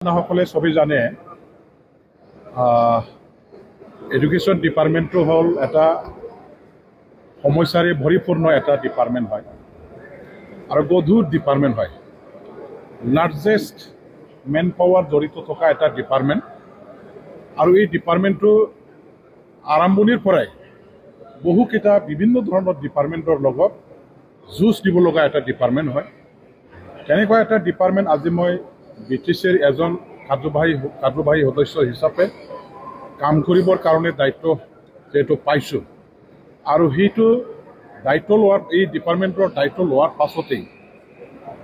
সকলে সবেই জানে এডুকেশন ডিপাৰ্টমেন্টটো হল এটা সমস্যাৰে ভৰিপূৰ্ণ এটা ডিপাৰ্টমেন্ট হয় আৰু গধুৰ ডিপাৰ্টমেন্ট হয় লাৰ্জেষ্ট মেন পাৱাৰ জড়িত থকা এটা ডিপাৰ্টমেন্ট আৰু এই ডিপাৰ্টমেন্টটো আৰম্ভণিৰ পৰাই বহুকেইটা বিভিন্ন ধৰণৰ ডিপাৰ্টমেন্টৰ লগত যুঁজ দিব লগা এটা ডিপাৰ্টমেন্ট হয় তেনেকুৱা এটা ডিপাৰ্টমেন্ট আজি মই বিটিচিৰ এজন কাৰ্যবাহী সদস্য হিচাপে কাম কৰিবৰ কাৰণে দায়িত্ব যেহেতু পাইছোঁ আৰু সেইটো দায়িত্ব লোৱাৰ এই ডিপাৰ্টমেন্টৰ দায়িত্ব লোৱাৰ পাছতেই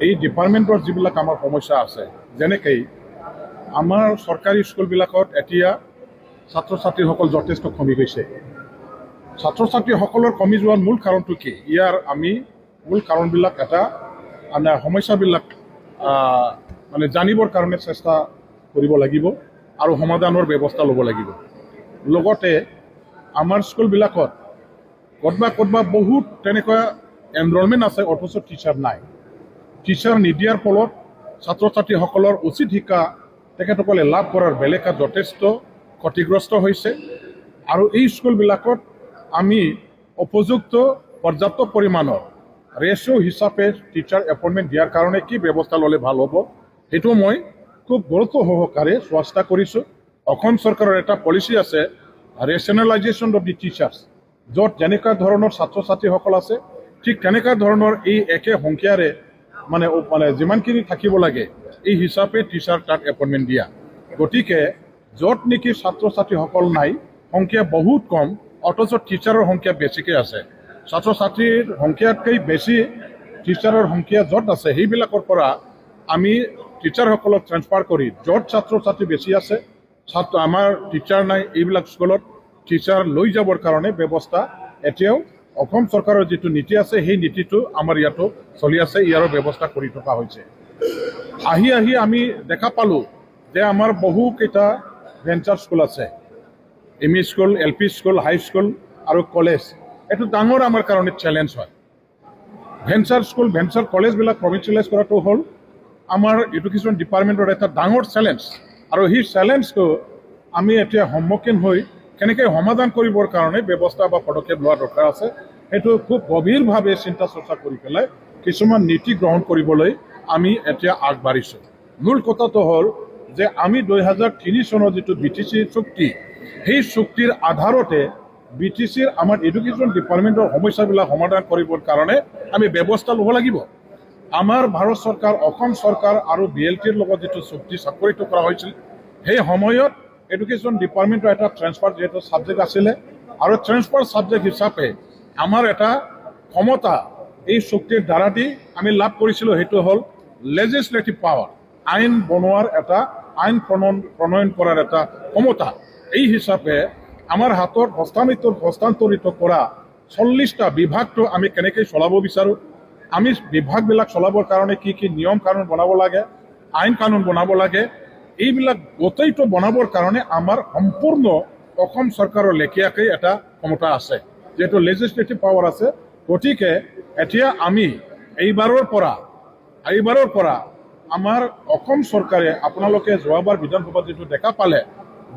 এই ডিপাৰ্টমেন্টৰ যিবিলাক আমাৰ সমস্যা আছে যেনেকৈ আমাৰ চৰকাৰী স্কুলবিলাকত এতিয়া ছাত্ৰ ছাত্ৰীসকল যথেষ্ট কমি গৈছে ছাত্ৰ ছাত্ৰীসকলৰ কমি যোৱাৰ মূল কাৰণটো কি ইয়াৰ আমি মূল কাৰণবিলাক এটা সমস্যাবিলাক মানে জানিবৰ কাৰণে চেষ্টা কৰিব লাগিব আৰু সমাধানৰ ব্যৱস্থা ল'ব লাগিব লগতে আমাৰ স্কুলবিলাকত ক'তবা বহুত তেনেকুৱা এনৰলমেণ্ট আছে অথচ টিচাৰ নাই টিচাৰ নিদিয়াৰ ফলত ছাত্ৰ ছাত্ৰীসকলৰ উচিত শিক্ষা তেখেতসকলে লাভ কৰাৰ বেলেকা যথেষ্ট ক্ষতিগ্ৰস্ত হৈছে আৰু এই স্কুলবিলাকত আমি উপযুক্ত পৰ্যাপ্ত পৰিমাণৰ ৰেচিঅ' হিচাপে টিচাৰ এপইণ্টমেণ্ট দিয়াৰ কাৰণে কি ব্যৱস্থা ল'লে ভাল হ'ব সেইটো মই খুব গুৰুত্ব সহকাৰে চেষ্টা কৰিছোঁ অসম চৰকাৰৰ এটা পলিচি আছে ৰেচনেলাইজেশ্যন অফ দি টিচাৰ্ছ য'ত যেনেকুৱা ধৰণৰ ছাত্ৰ ছাত্ৰীসকল আছে ঠিক তেনেকুৱা ধৰণৰ এই একে সংখ্যাৰে মানে যিমানখিনি থাকিব লাগে এই হিচাপে টিচাৰ তাত এপইণ্টমেণ্ট দিয়া গতিকে য'ত নেকি ছাত্ৰ ছাত্ৰীসকল নাই সংখ্যা বহুত কম অথচ টিচাৰৰ সংখ্যা বেছিকৈ আছে ছাত্ৰ ছাত্ৰীৰ সংখ্যাতকৈ বেছি টিচাৰৰ সংখ্যা য'ত আছে সেইবিলাকৰ পৰা আমি টিচাৰসকলক ট্ৰেন্সফাৰ কৰি য'ত ছাত্ৰ ছাত্ৰী বেছি আছে আমাৰ টিচাৰ নাই এইবিলাক স্কুলত টিচাৰ লৈ যাবৰ কাৰণে ব্যৱস্থা এতিয়াও অসম চৰকাৰৰ যিটো নীতি আছে সেই নীতিটো আমাৰ ইয়াতো চলি আছে ইয়াৰো ব্যৱস্থা কৰি থকা হৈছে আহি আমি দেখা পালোঁ যে আমাৰ বহুকেইটা ভেঞ্চাৰ স্কুল আছে M E school L P school high school আৰু কলেজ এইটো ডাঙৰ আমাৰ কাৰণে চেলেঞ্জ হয় ভেঞ্চাৰ কলেজবিলাক প্ৰভিঞ্চিয়েলাইজ কৰাটো হ'ল আমাৰ এডুকেশ্যন ডিপাৰ্টমেণ্টৰ এটা ডাঙৰ চেলেঞ্জ আৰু সেই চেলেঞ্জটো আমি এতিয়া সন্মুখীন হৈ কেনেকৈ সমাধান কৰিবৰ কাৰণে ব্যৱস্থা বা পদক্ষেপ লোৱা দৰকাৰ আছে সেইটো খুব গভীৰভাৱে চিন্তা চৰ্চা কৰি পেলাই কিছুমান নীতি গ্ৰহণ কৰিবলৈ আমি এতিয়া আগবাঢ়িছোঁ মূল কথাটো হ'ল যে আমি 2003 চনৰ যিটো BTC চুক্তি সেই চুক্তিৰ আধাৰতে BTCৰ আমাৰ এডুকেশ্যন ডিপাৰ্টমেণ্টৰ সমস্যাবিলাক সমাধান কৰিবৰ কাৰণে আমি ব্যৱস্থা ল'ব লাগিব আমাৰ ভাৰত চৰকাৰ অসম চৰকাৰ আৰু BLTৰ লগত যিটো চুক্তি স্বাক্ষৰিত কৰা হৈছিল সেই সময়ত এডুকেশ্যন ডিপাৰ্টমেণ্টৰ এটা ট্ৰেন্সফাৰ যিহেতু ছাবজেক্ট আছিলে আৰু ট্ৰেন্সফাৰ ছাবজেক্ট হিচাপে আমাৰ এটা ক্ষমতা এই চুক্তিৰ দ্বাৰা দি আমি লাভ কৰিছিলোঁ সেইটো হ'ল লেজিছলেটিভ পাৱাৰ আইন বনোৱাৰ এটা আইন প্ৰণয়ন কৰাৰ এটা ক্ষমতা এই হিচাপে আমাৰ হাতত হস্তান্তৰিত কৰা 40টা বিভাগটো আমি কেনেকৈ চলাব বিচাৰোঁ আমি বিভাগবিলাক চলাবৰ কাৰণে কি নিয়ম কানুন বনাব লাগে আইন কানুন বনাব লাগে এইবিলাক গোটেইটো বনাবৰ কাৰণে আমাৰ সম্পূৰ্ণ অসম চৰকাৰৰ লেখীয়াকৈ এটা ক্ষমতা আছে যিহেতু লেজিছলেটিভ পাৱাৰ আছে গতিকে এতিয়া আমি এইবাৰৰ পৰা আমাৰ অসম চৰকাৰে আপোনালোকে যোৱাবাৰ বিধানসভাত যিটো দেখা পালে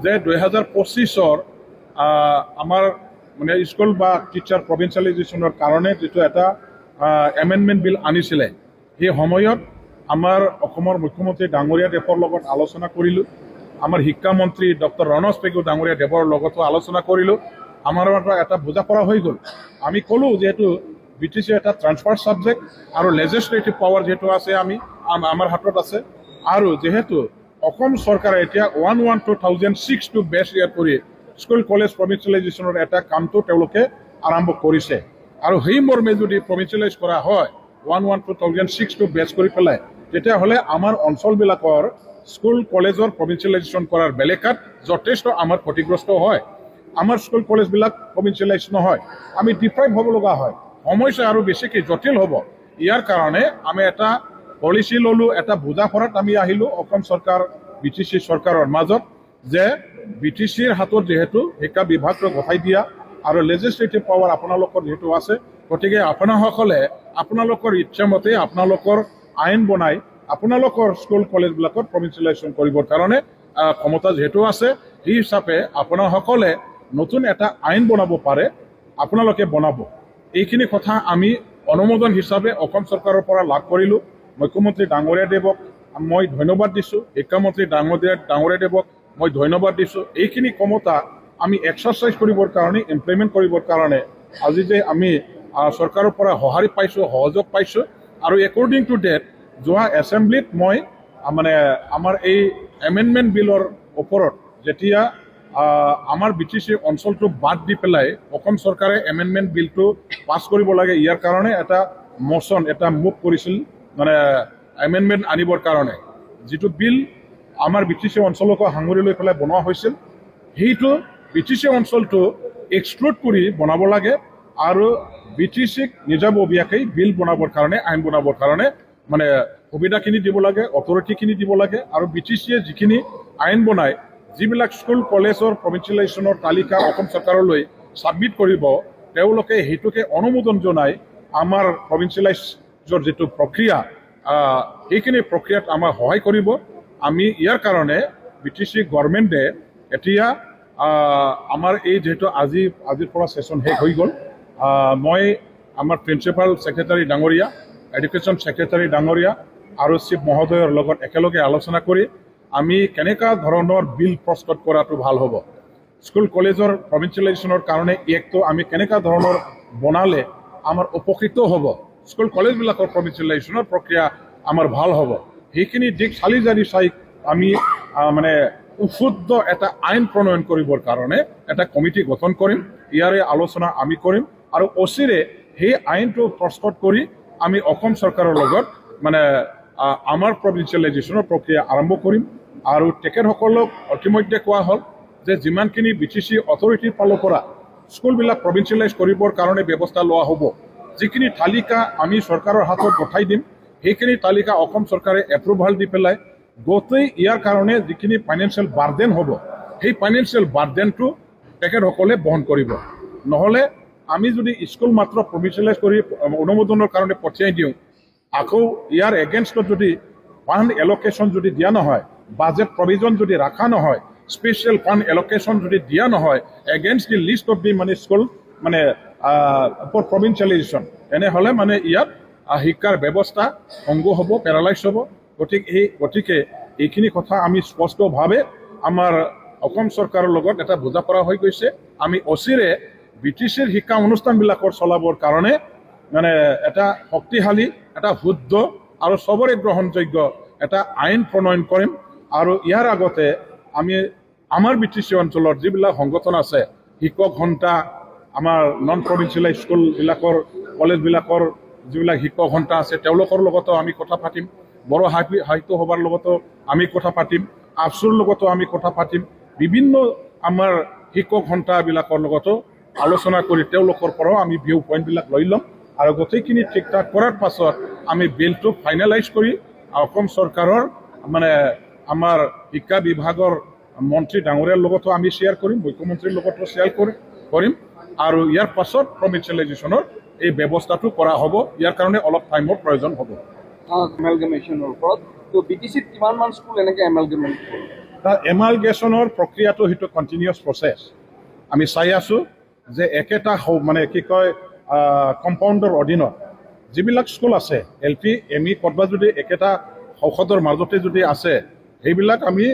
যে 2025 আমাৰ মানে স্কুল বা টিচাৰ প্ৰভিঞ্চিয়েলাইজেশ্যনৰ কাৰণে যিটো এটা এমেণ্ডমেণ্ট বিল আনিছিলে সেই সময়ত আমাৰ অসমৰ মুখ্যমন্ত্ৰী ডাঙৰীয়া দেৱৰ লগত আলোচনা কৰিলোঁ আমাৰ শিক্ষামন্ত্ৰী ডক্টৰ ৰণোজ পেগু ডাঙৰীয়া দেৱৰ লগতো আলোচনা কৰিলোঁ আমাৰ এটা বুজাপৰা হৈ গ'ল আমি ক'লোঁ যিহেতু BTC এটা ট্ৰান্সফাৰ ছাবজেক্ট আৰু লেজিছলেটিভ পাৱাৰ যিহেতু আছে আমাৰ হাতত আছে আৰু যিহেতু অসম চৰকাৰে এতিয়া 1/1/2006 টো বেছ ইয়াৰ কৰি স্কুল কলেজ প্ৰভিঞ্চিয়েলাইজেশ্যনৰ এটা কামটো তেওঁলোকে আৰম্ভ কৰিছে আৰু সেই মৰ্মে যদি প্ৰভিঞ্চিয়েলাইজ কৰা হয় 1/1/2006 টো বেছ কৰি পেলাই তেতিয়াহ'লে আমাৰ অঞ্চলবিলাকৰ স্কুল কলেজৰ প্ৰভিঞ্চিয়েলাইজেশ্যন কৰাৰ বেলেকাত যথেষ্ট আমাৰ ক্ষতিগ্ৰস্ত হয় আমাৰ স্কুল কলেজবিলাক প্ৰভিঞ্চিয়েলাইজ নহয় আমি ডিপ্ৰাইভ হ'ব লগা হয় সমস্যা আৰু বেছিকৈ জটিল হ'ব ইয়াৰ কাৰণে আমি এটা পলিচি ল'লোঁ এটা বুজাপৰাত আমি আহিলোঁ অসম চৰকাৰ BTC চৰকাৰৰ মাজত যে BTCৰ হাতত যিহেতু শিক্ষা বিভাগটো গঠাই দিয়া আৰু লেজিছলেটিভ পাৱাৰ আপোনালোকৰ যিহেতু আছে গতিকে আপোনালোকৰ ইচ্ছামতে আপোনালোকৰ আইন বনাই আপোনালোকৰ স্কুল কলেজবিলাকত প্ৰভিঞ্চিয়েলাইজেশ্যন কৰিবৰ কাৰণে ক্ষমতা যিহেতু আছে, সেই হিচাপে আপোনাসকলে নতুন এটা আইন বনাব পাৰে, আপোনালোকে বনাব। এইখিনি কথা আমি অনুমোদন হিচাপে অসম চৰকাৰৰ পৰা লাভ কৰিলোঁ। মুখ্যমন্ত্ৰী ডাঙৰীয়া দেৱক মই ধন্যবাদ দিছোঁ, শিক্ষামন্ত্ৰী ডাঙৰীয়া দেৱক মই ধন্যবাদ দিছোঁ। এইখিনি ক্ষমতা আমি এক্সাৰচাইজ কৰিবৰ কাৰণে, ইমপ্লিমেণ্ট কৰিবৰ কাৰণে আজি যে আমি চৰকাৰৰ পৰা সঁহাৰি পাইছোঁ, সহযোগ পাইছোঁ। আৰু একৰ্ডিং টু ডেট যোৱা এছেম্বলিত মই মানে আমাৰ এই এমেণ্ডমেণ্ট বিলৰ ওপৰত যেতিয়া আমাৰ BTC অঞ্চলটো বাদ দি পেলাই অসম চৰকাৰে এমেণ্ডমেণ্ট বিলটো পাছ কৰিব লাগে, ইয়াৰ কাৰণে এটা মোচন, এটা মুভ কৰিছিল, মানে এমেণ্ডমেণ্ট আনিবৰ কাৰণে। যিটো বিল আমাৰ BTC অঞ্চলকো সাঙুৰি লৈ পেলাই বনোৱা হৈছিল, সেইটো BTC অঞ্চলটো এক্সক্লুড কৰি বনাব লাগে আৰু BTCক নিজাববীয়াকৈ বিল বনাবৰ কাৰণে, আইন বনাবৰ কাৰণে মানে সুবিধাখিনি দিব লাগে, অথৰিটিখিনি দিব লাগে। আৰু BTCয়ে যিখিনি আইন বনায়, যিবিলাক স্কুল কলেজৰ প্ৰভিঞ্চিয়েলাইজেশ্যনৰ তালিকা অসম চৰকাৰলৈ ছাবমিট কৰিব, তেওঁলোকে সেইটোকে অনুমোদন জনাই আমাৰ প্ৰভিঞ্চিয়েলাইজৰ যিটো প্ৰক্ৰিয়া, সেইখিনি প্ৰক্ৰিয়াত আমাৰ সহায় কৰিব। আমি ইয়াৰ কাৰণে BTC গভৰ্ণমেণ্টে এতিয়া আমাৰ এই যিহেতু আজিৰ পৰা ছেশ্যন শেষ হৈ গ'ল, মই আমাৰ প্ৰিন্সিপাল ছেক্ৰেটাৰী ডাঙৰীয়া, এডুকেশ্যন ছেক্ৰেটাৰী ডাঙৰীয়া আৰু চিফ মহোদয়ৰ লগত একেলগে আলোচনা কৰি আমি কেনেকুৱা ধৰণৰ বিল প্ৰস্তুত কৰাটো ভাল হ'ব, স্কুল কলেজৰ প্ৰভিঞ্চিয়েলাইজেশ্যনৰ কাৰণে এক্টটো আমি কেনেকুৱা ধৰণৰ বনালে আমাৰ উপকৃত হ'ব, স্কুল কলেজবিলাকৰ প্ৰভিঞ্চিয়েলাইজেশ্যনৰ প্ৰক্ৰিয়া আমাৰ ভাল হ'ব, সেইখিনি দিশ চালি জাৰি চাই আমি মানে উশুদ্ধ এটা আইন প্ৰণয়ন কৰিবৰ কাৰণে এটা কমিটি গঠন কৰিম। ইয়াৰে আলোচনা আমি কৰিম আৰু অচিৰে সেই আইনটো প্ৰস্তুত কৰি আমি অসম চৰকাৰৰ লগত মানে আমাৰ প্ৰভিঞ্চিয়েলাইজেশ্যনৰ প্ৰক্ৰিয়া আৰম্ভ কৰিম। আৰু তেখেতসকলক ইতিমধ্যে কোৱা হ'ল যে যিমানখিনি BTC অথৰিটিৰ ফালৰ পৰা স্কুলবিলাক প্ৰভিঞ্চিয়েলাইজ কৰিবৰ কাৰণে ব্যৱস্থা লোৱা হ'ব, যিখিনি তালিকা আমি চৰকাৰৰ হাতত পঠাই দিম, সেইখিনি তালিকা অসম চৰকাৰে এপ্ৰুভাল দি পেলাই গোটেই ইয়াৰ কাৰণে যিখিনি ফাইনেন্সিয়েল বাৰ্ডেন হ'ব, সেই ফাইনেন্সিয়েল বাৰ্ডেনটো তেখেতসকলে বহন কৰিব। নহ'লে আমি যদি স্কুল মাত্ৰ প্ৰভিঞ্চিয়েলাইজ কৰি অনুমোদনৰ কাৰণে পঠিয়াই দিওঁ, আকৌ ইয়াৰ এগেইনষ্টত যদি ফাণ্ড এল'কেশ্যন যদি দিয়া নহয়, বাজেট প্ৰভিজন যদি ৰখা নহয়, স্পেচিয়েল ফাণ্ড এল'কেশ্যন যদি দিয়া নহয়, against the list of the মানে স্কুল মানে ফৰ প্ৰভিঞ্চিয়েলাইজেশ্যন, এনেহ'লে মানে ইয়াত শিক্ষাৰ ব্যৱস্থা ভংগ হ'ব, পেৰালাইজ হ'ব। গতিকে এইখিনি কথা আমি স্পষ্টভাৱে আমাৰ অসম চৰকাৰৰ লগত এটা বুজা-পৰা হৈ গৈছে। আমি অচিৰে BTCৰ শিক্ষা অনুষ্ঠানবিলাকৰ চলাবৰ কাৰণে মানে এটা শক্তিশালী, এটা শুদ্ধ আৰু চবৰে গ্ৰহণযোগ্য এটা আইন প্ৰণয়ন কৰিম। আৰু ইয়াৰ আগতে আমি আমাৰ BTC অঞ্চলৰ যিবিলাক সংগঠন আছে, শিক্ষক ঘণ্টা, আমাৰ নন প্ৰভিঞ্চিয়েলাইজ স্কুলবিলাকৰ কলেজবিলাকৰ যিবিলাক শিক্ষক ঘণ্টা আছে, তেওঁলোকৰ লগতো আমি কথা পাতিম। বড়ো সাহিত্য সভাৰ লগতো আমি কথা পাতিম, আফচুৰ লগতো আমি কথা পাতিম। বিভিন্ন আমাৰ শিক্ষক ঘণ্টাবিলাকৰ লগতো আলোচনা কৰি তেওঁলোকৰ পৰাও আমি ভিউ পইণ্টবিলাক লৈ ল'ম। আৰু গোটেইখিনি ঠিক ঠাক কৰাৰ পাছত আমি বিলটো ফাইনেলাইজ কৰি অসম চৰকাৰৰ মানে আমাৰ শিক্ষা বিভাগৰ মন্ত্ৰী ডাঙৰীয়াৰ লগতো আমি শ্বেয়াৰ কৰিম, মুখ্যমন্ত্ৰীৰ লগতো শ্বেয়াৰ কৰিম। আৰু ইয়াৰ পাছত প্ৰভিঞ্চিয়েলাইজেশ্যনৰ এই ব্যৱস্থাটো কৰা হ'ব। ইয়াৰ কাৰণে অলপ টাইমৰ প্ৰয়োজন হ'ব। এমালগেমেশ্যনৰ ওপৰত তো BTCত কিমানমান স্কুল এনেকৈ এমালগেমেণ্ট কৰে? এমালগেশ্যনৰ প্ৰক্ৰিয়াটো সেইটো কণ্টিনিউৱাছ প্ৰচেছ। আমি চাই আছোঁ যে একেটা মানে কি কয় কম্পাউণ্ডৰ অধীনত যিবিলাক স্কুল আছে, LP, ME ক'ৰবাত যদি একেটা ঔষধৰ মাজতে যদি আছে, সেইবিলাক আমি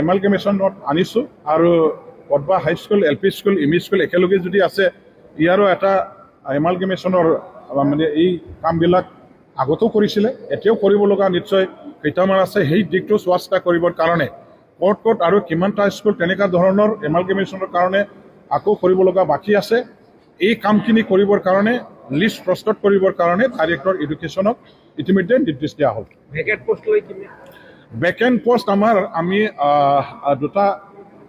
এমালগেমেশ্যনত আনিছোঁ। আৰু ক'ৰবাত high school, LP school, ME school একেলগে যদি আছে, ইয়াৰো এটা এমালগেমেশ্যনৰ মানে এই কামবিলাক আগতেও কৰিছিলে, এতিয়াও কৰিব লগা নিশ্চয় কেইটামান আছে। সেই দিশটো চোৱা চিতা কৰিবৰ কাৰণে ক'ত আৰু কিমানটা স্কুল তেনেকুৱা ধৰণৰ এমালগেমেশ্যনৰ কাৰণে আকৌ কৰিব লগা বাকী আছে, এই কামখিনি কৰিবৰ কাৰণে লিষ্ট প্ৰস্তুত কৰিবৰ কাৰণে ডাইৰেক্টৰ এডুকেশ্যনক ইতিমধ্যে নিৰ্দেশ দিয়া হ'ল। ভেকেণ্ট পোষ্ট লৈ কিনে ভেকেণ্ট পোষ্ট আমি দুটা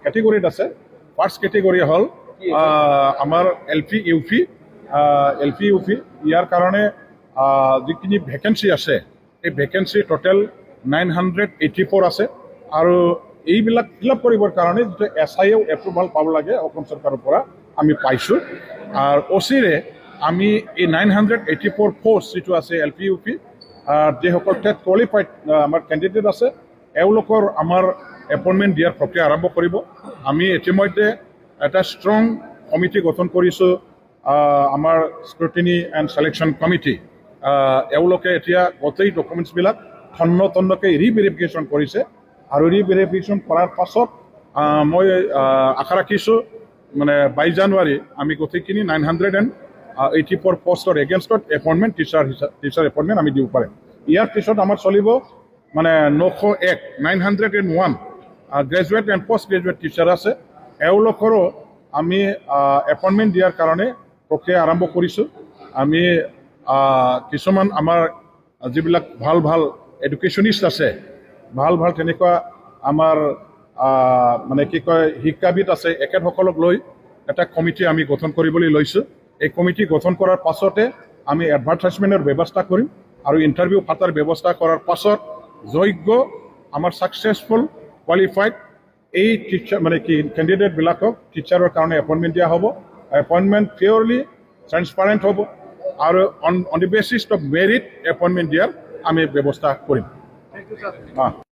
কেটেগৰীত আছে। ফাৰ্ষ্ট কেটেগৰী হ'ল আমাৰ LP UP ইয়াৰ কাৰণে যিখিনি ভেকেঞ্চি আছে, এই ভেকেঞ্চি টোটেল 984 আছে। আৰু এইবিলাক ফিল আপ কৰিবৰ কাৰণে যিটো SIও এপ্ৰুভাল পাব লাগে অসম চৰকাৰৰ পৰা আমি পাইছোঁ। আৰু অচিৰে আমি এই 984 পোষ্ট যিটো আছে LP UP যিসকল টেট কোৱালিফাইড আমাৰ কেণ্ডিডেট আছে এওঁলোকৰ আমাৰ এপইণ্টমেণ্ট দিয়াৰ প্ৰক্ৰিয়া আৰম্ভ কৰিব। আমি ইতিমধ্যে এটা ষ্ট্ৰং কমিটি গঠন কৰিছোঁ, আমাৰ স্ক্ৰুটিনি এণ্ড ছিলেকশ্যন কমিটি। এওঁলোকে এতিয়া গোটেই ডকুমেণ্টছবিলাক তন্নকৈ ৰিভেৰিফিকেশ্যন কৰিছে আৰু ৰিভেৰিফিকেশ্যন কৰাৰ পাছত মই আশা ৰাখিছোঁ মানে 22 জানুৱাৰী আমি গোটেইখিনি 984 পষ্টৰ এগেইনষ্টত এপইণ্টমেণ্ট টিচাৰ এপইণ্টমেণ্ট আমি দিব পাৰিম। ইয়াৰ পিছত আমাৰ চলিব মানে 901 graduate and post graduate teacher আছে, এওঁলোকৰো আমি এপইণ্টমেণ্ট দিয়াৰ কাৰণে প্ৰক্ৰিয়া আৰম্ভ কৰিছোঁ। আমি কিছুমান আমাৰ যিবিলাক ভাল ভাল এডুকেশ্যনিষ্ট আছে, ভাল ভাল তেনেকুৱা আমাৰ মানে কি কয় শিক্ষাবিদ আছে, এখেতসকলক লৈ এটা কমিটি আমি গঠন কৰিবলৈ লৈছোঁ। এই কমিটি গঠন কৰাৰ পাছতে আমি এডভাৰটাইজমেণ্টৰ ব্যৱস্থা কৰিম আৰু ইণ্টাৰভিউ পাতাৰ ব্যৱস্থা কৰাৰ পাছত যোগ্য আমাৰ ছাকচেছফুল কোৱালিফাইড এই টিচাৰ মানে কি কেণ্ডিডেটবিলাকক টিচাৰৰ কাৰণে এপইণ্টমেণ্ট দিয়া হ'ব। এপইণ্টমেণ্ট পিয়ৰলি ট্ৰেন্সপাৰেণ্ট হ'ব আৰু on the basis of merit appointment দিয়াৰ আমি ব্যৱস্থা কৰিম।